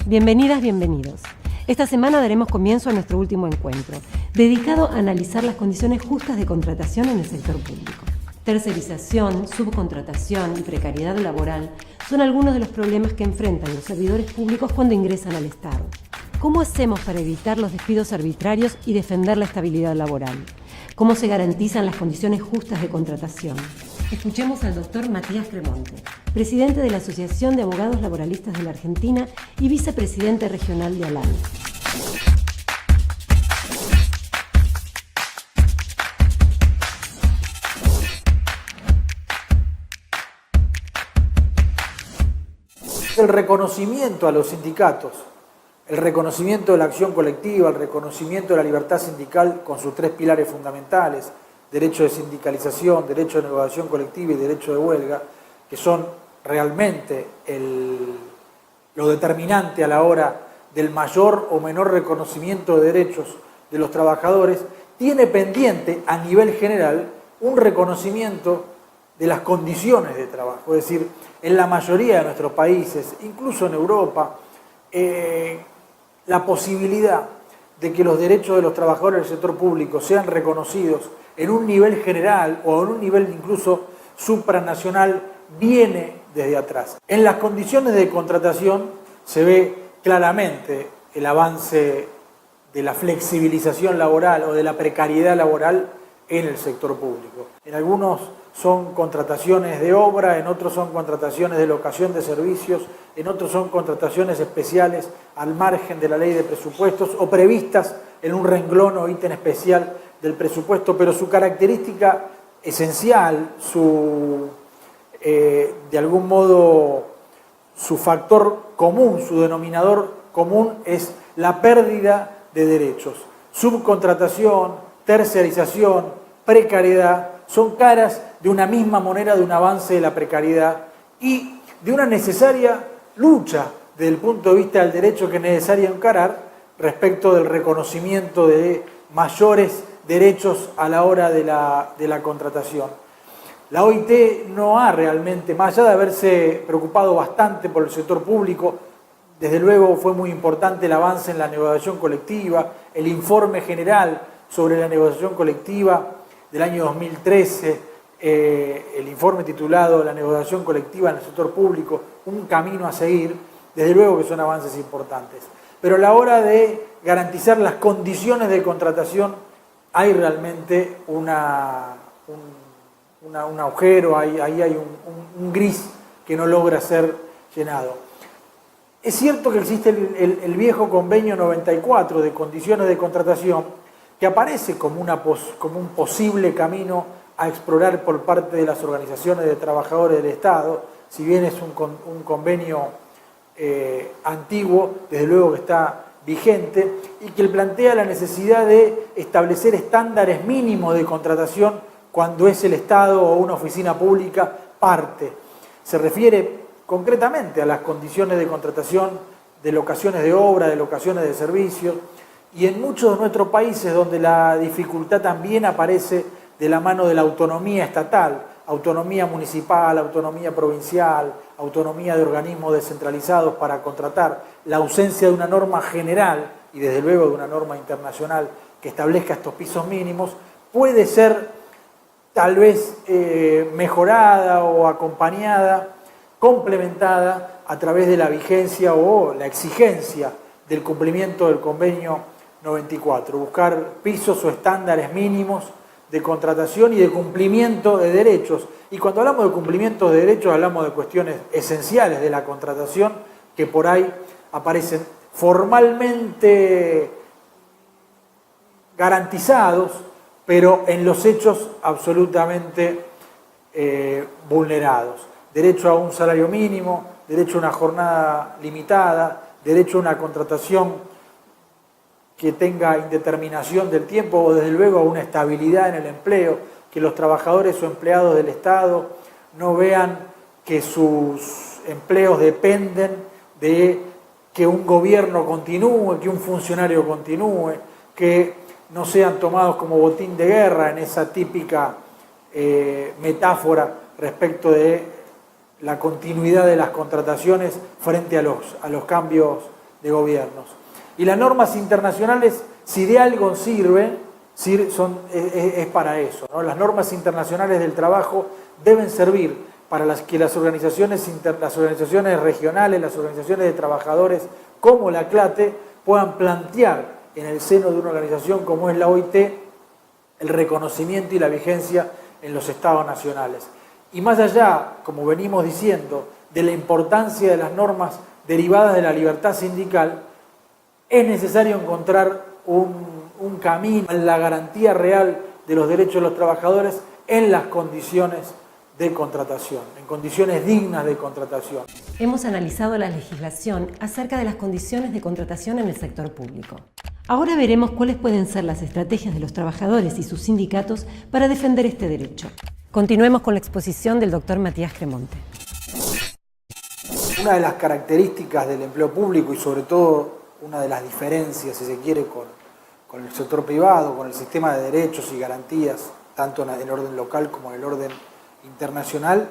Bienvenidas, bienvenidos. Esta semana daremos comienzo a nuestro último encuentro, dedicado a analizar las condiciones justas de contratación en el sector público. Tercerización, subcontratación y precariedad laboral son algunos de los problemas que enfrentan los servidores públicos cuando ingresan al Estado. ¿Cómo hacemos para evitar los despidos arbitrarios y defender la estabilidad laboral? ¿Cómo se garantizan las condiciones justas de contratación? Escuchemos al doctor Matías Cremonte, presidente de la Asociación de Abogados Laboralistas de la Argentina y vicepresidente regional de ALAN. El reconocimiento a los sindicatos, el reconocimiento de la acción colectiva, el reconocimiento de la libertad sindical con sus tres pilares fundamentales, derecho de sindicalización, derecho de negociación colectiva y derecho de huelga, que son realmente lo determinante a la hora del mayor o menor reconocimiento de derechos de los trabajadores, tiene pendiente a nivel general un reconocimiento de las condiciones de trabajo. Es decir, en la mayoría de nuestros países, incluso en Europa, la posibilidad de que los derechos de los trabajadores del sector público sean reconocidos en un nivel general o en un nivel incluso supranacional viene desde atrás. En las condiciones de contratación se ve claramente el avance de la flexibilización laboral o de la precariedad laboral en el sector público. En algunos son contrataciones de obra, en otros son contrataciones de locación de servicios, en otros son contrataciones especiales al margen de la ley de presupuestos o previstas en un renglón o ítem especial del presupuesto, pero su característica esencial, de algún modo su factor común, su denominador común es la pérdida de derechos. Subcontratación, tercerización, precariedad, son caras de una misma moneda de un avance de la precariedad y de una necesaria lucha desde el punto de vista del derecho que es necesario encarar respecto del reconocimiento de mayores derechos a la hora de la contratación. La OIT no ha realmente, más allá de haberse preocupado bastante por el sector público, desde luego fue muy importante el avance en la negociación colectiva, el informe general sobre la negociación colectiva del año 2013, el informe titulado La negociación colectiva en el sector público, un camino a seguir, desde luego que son avances importantes. Pero a la hora de garantizar las condiciones de contratación hay realmente un agujero, ahí hay un gris que no logra ser llenado. Es cierto que existe el viejo convenio 94 de condiciones de contratación que aparece como un posible camino a explorar por parte de las organizaciones de trabajadores del Estado, si bien es un convenio antiguo, desde luego que está vigente, y que plantea la necesidad de establecer estándares mínimos de contratación cuando es el Estado o una oficina pública parte. Se refiere concretamente a las condiciones de contratación de locaciones de obra, de locaciones de servicios, y en muchos de nuestros países donde la dificultad también aparece de la mano de la autonomía estatal, autonomía municipal, autonomía provincial, autonomía de organismos descentralizados para contratar, la ausencia de una norma general y desde luego de una norma internacional que establezca estos pisos mínimos, puede ser tal vez mejorada o acompañada, complementada a través de la vigencia o la exigencia del cumplimiento del convenio 94, buscar pisos o estándares mínimos de contratación y de cumplimiento de derechos. Y cuando hablamos de cumplimiento de derechos hablamos de cuestiones esenciales de la contratación que por ahí aparecen formalmente garantizados, pero en los hechos absolutamente vulnerados. Derecho a un salario mínimo, derecho a una jornada limitada, derecho a una contratación que tenga indeterminación del tiempo o desde luego a una estabilidad en el empleo, que los trabajadores o empleados del Estado no vean que sus empleos dependen de que un gobierno continúe, que un funcionario continúe, que no sean tomados como botín de guerra en esa típica metáfora respecto de la continuidad de las contrataciones frente a los cambios gobiernos. Y las normas internacionales, si de algo sirven, es para eso, ¿no? Las normas internacionales del trabajo deben servir para que las organizaciones regionales, las organizaciones de trabajadores como la CLATE puedan plantear en el seno de una organización como es la OIT el reconocimiento y la vigencia en los estados nacionales. Y más allá, como venimos diciendo, de la importancia de las normas derivadas de la libertad sindical, es necesario encontrar un camino a la garantía real de los derechos de los trabajadores en las condiciones de contratación, en condiciones dignas de contratación. Hemos analizado la legislación acerca de las condiciones de contratación en el sector público. Ahora veremos cuáles pueden ser las estrategias de los trabajadores y sus sindicatos para defender este derecho. Continuemos con la exposición del doctor Matías Cremonte. Una de las características del empleo público y sobre todo una de las diferencias, si se quiere, con el sector privado, con el sistema de derechos y garantías, tanto en el orden local como en el orden internacional,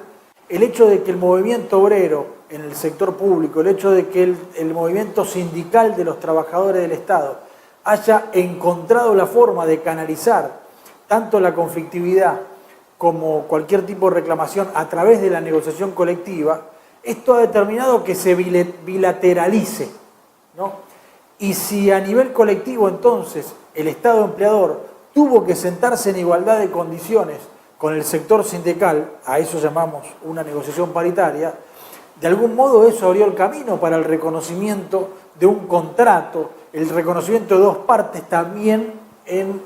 el hecho de que el movimiento obrero en el sector público, el hecho de que el movimiento sindical de los trabajadores del Estado haya encontrado la forma de canalizar tanto la conflictividad como cualquier tipo de reclamación a través de la negociación colectiva, esto ha determinado que se bilateralice, ¿no? Y si a nivel colectivo entonces el Estado empleador tuvo que sentarse en igualdad de condiciones con el sector sindical, a eso llamamos una negociación paritaria, de algún modo eso abrió el camino para el reconocimiento de un contrato, el reconocimiento de dos partes también en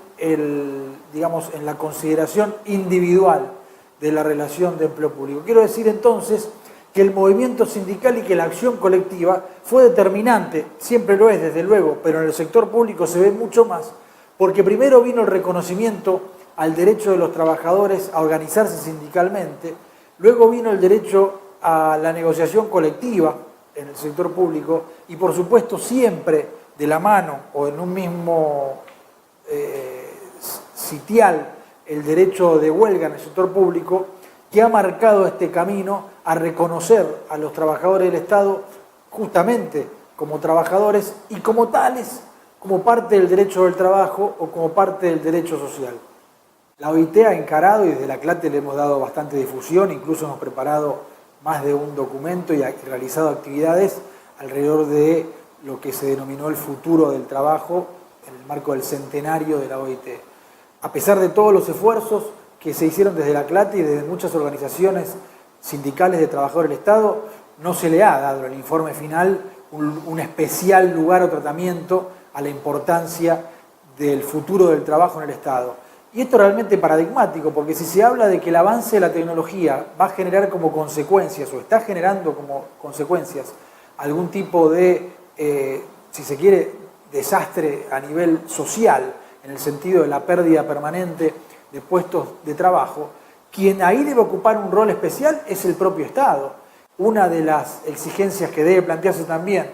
la consideración individual de la relación de empleo público. Quiero decir entonces que el movimiento sindical y que la acción colectiva fue determinante, siempre lo es desde luego, pero en el sector público se ve mucho más, porque primero vino el reconocimiento al derecho de los trabajadores a organizarse sindicalmente, luego vino el derecho a la negociación colectiva en el sector público y por supuesto siempre de la mano o en un mismo sitial el derecho de huelga en el sector público, que ha marcado este camino a reconocer a los trabajadores del Estado justamente como trabajadores y como tales, como parte del derecho del trabajo o como parte del derecho social. La OIT ha encarado y desde la CLATE le hemos dado bastante difusión, incluso hemos preparado más de un documento y realizado actividades alrededor de lo que se denominó el futuro del trabajo en el marco del centenario de la OIT. A pesar de todos los esfuerzos que se hicieron desde la CLATE y desde muchas organizaciones sindicales de trabajadores del Estado, no se le ha dado en el informe final un especial lugar o tratamiento a la importancia del futuro del trabajo en el Estado. Y esto es realmente paradigmático, porque si se habla de que el avance de la tecnología va a generar como consecuencias, o está generando como consecuencias, algún tipo de, si se quiere, desastre a nivel social, en el sentido de la pérdida permanente de puestos de trabajo, quien ahí debe ocupar un rol especial es el propio Estado. Una de las exigencias que debe plantearse también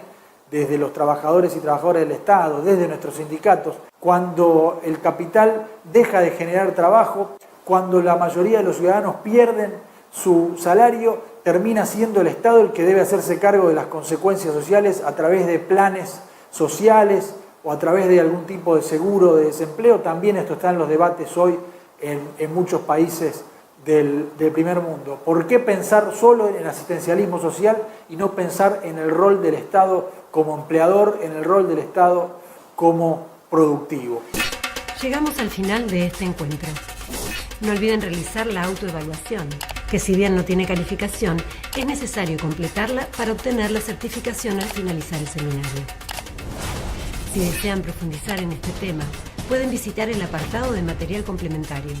desde los trabajadores y trabajadoras del Estado, desde nuestros sindicatos, cuando el capital deja de generar trabajo, cuando la mayoría de los ciudadanos pierden su salario, termina siendo el Estado el que debe hacerse cargo de las consecuencias sociales a través de planes sociales o a través de algún tipo de seguro de desempleo. También esto está en los debates hoy en muchos países del primer mundo. ¿Por qué pensar solo en el asistencialismo social y no pensar en el rol del Estado como empleador, en el rol del Estado como productivo? Llegamos al final de este encuentro. No olviden realizar la autoevaluación, que si bien no tiene calificación, es necesario completarla para obtener la certificación al finalizar el seminario. Si desean profundizar en este tema, pueden visitar el apartado de material complementario.